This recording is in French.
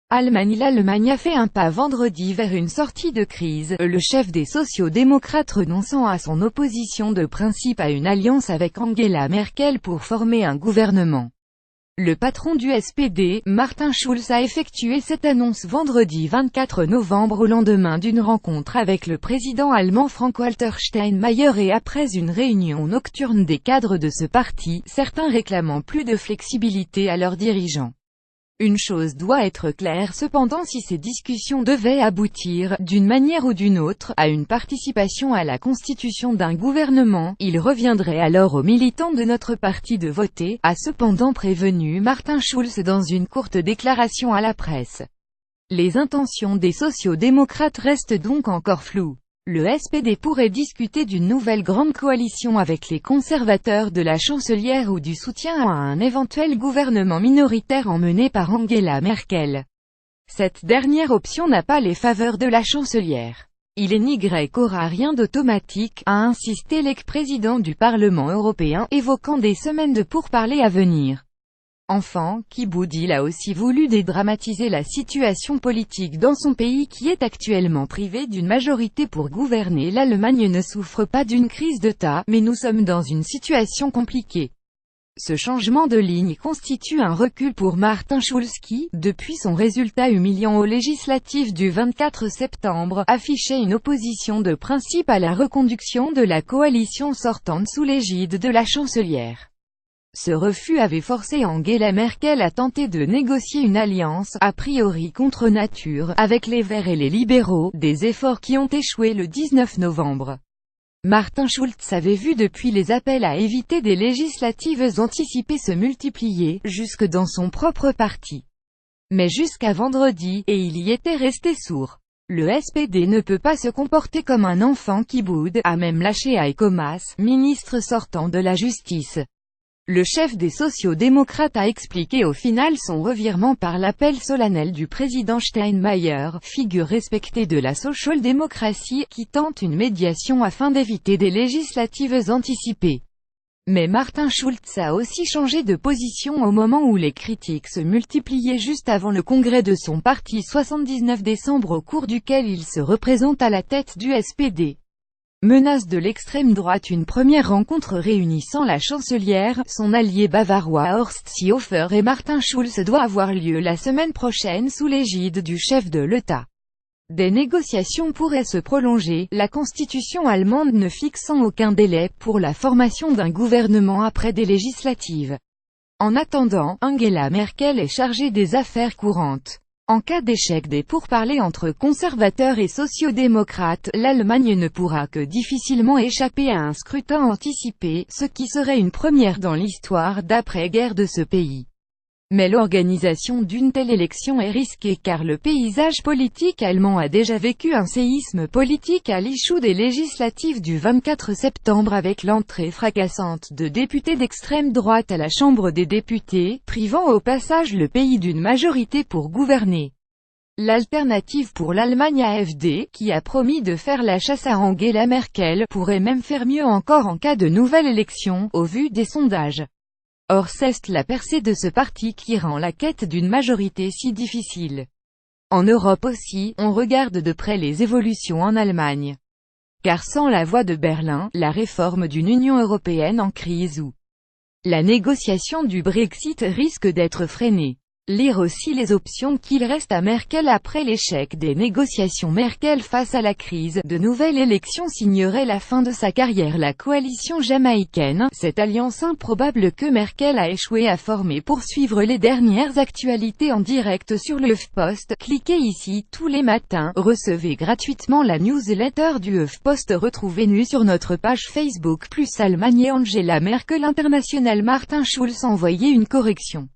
L'Allemagne a fait un pas vendredi vers une sortie de crise, le chef des sociaux-démocrates renonçant à son opposition de principe à une alliance avec Angela Merkel pour former un gouvernement. Le patron du SPD, Martin Schulz, a effectué cette annonce vendredi 24 novembre au lendemain d'une rencontre avec le président allemand Frank-Walter Steinmeier et après une réunion nocturne des cadres de ce parti, certains réclamant plus de flexibilité à leurs dirigeants. Une chose doit être claire cependant, si ces discussions devaient aboutir, d'une manière ou d'une autre, à une participation à la constitution d'un gouvernement, il reviendrait alors aux militants de notre parti de voter, a cependant prévenu Martin Schulz dans une courte déclaration à la presse. Les intentions des sociaux-démocrates restent donc encore floues. Le SPD pourrait discuter d'une nouvelle grande coalition avec les conservateurs de la chancelière ou du soutien à un éventuel gouvernement minoritaire emmené par Angela Merkel. Cette dernière option n'a pas les faveurs de la chancelière. Il n'y aura rien d'automatique, a insisté l'ex-président du Parlement européen, évoquant des semaines de pourparlers à venir. Enfant, Kiboudil a aussi voulu dédramatiser la situation politique dans son pays qui est actuellement privé d'une majorité pour gouverner. L'Allemagne ne souffre pas d'une crise d'État, mais nous sommes dans une situation compliquée. Ce changement de ligne constitue un recul pour Martin Schulz qui, depuis son résultat humiliant aux législatives du 24 septembre, affichait une opposition de principe à la reconduction de la coalition sortante sous l'égide de la chancelière. Ce refus avait forcé Angela Merkel à tenter de négocier une alliance, a priori contre nature, avec les Verts et les libéraux, des efforts qui ont échoué le 19 novembre. Martin Schulz avait vu depuis les appels à éviter des législatives anticipées se multiplier, jusque dans son propre parti. Mais jusqu'à vendredi, et il y était resté sourd. Le SPD ne peut pas se comporter comme un enfant qui boude, a même lâché Heiko Maas, ministre sortant de la Justice. Le chef des sociaux-démocrates a expliqué au final son revirement par l'appel solennel du président Steinmeier, figure respectée de la social-démocratie, qui tente une médiation afin d'éviter des législatives anticipées. Mais Martin Schulz a aussi changé de position au moment où les critiques se multipliaient juste avant le congrès de son parti 79 décembre au cours duquel il se représente à la tête du SPD. Menace de l'extrême droite. Une première rencontre réunissant la chancelière, son allié bavarois Horst Seehofer et Martin Schulz doit avoir lieu la semaine prochaine sous l'égide du chef de l'État. Des négociations pourraient se prolonger, la constitution allemande ne fixant aucun délai pour la formation d'un gouvernement après des législatives. En attendant, Angela Merkel est chargée des affaires courantes. En cas d'échec des pourparlers entre conservateurs et sociaux-démocrates, l'Allemagne ne pourra que difficilement échapper à un scrutin anticipé, ce qui serait une première dans l'histoire d'après-guerre de ce pays. Mais l'organisation d'une telle élection est risquée car le paysage politique allemand a déjà vécu un séisme politique à l'issue des législatives du 24 septembre avec l'entrée fracassante de députés d'extrême droite à la Chambre des députés, privant au passage le pays d'une majorité pour gouverner. L'alternative pour l'Allemagne AfD, qui a promis de faire la chasse à Angela Merkel, pourrait même faire mieux encore en cas de nouvelle élection, au vu des sondages. Or c'est la percée de ce parti qui rend la quête d'une majorité si difficile. En Europe aussi, on regarde de près les évolutions en Allemagne. Car sans la voix de Berlin, la réforme d'une Union européenne en crise ou la négociation du Brexit risque d'être freinée. Lire aussi les options qu'il reste à Merkel après l'échec des négociations. Merkel face à la crise, de nouvelles élections signeraient la fin de sa carrière. La coalition jamaïcaine, cette alliance improbable que Merkel a échoué à former. Pour suivre les dernières actualités en direct sur le HuffPost, cliquez ici. Tous les matins, recevez gratuitement la newsletter du HuffPost. Retrouvez-nous sur notre page Facebook. Allemagne et Angela Merkel internationale. Martin Schulz envoyé une correction.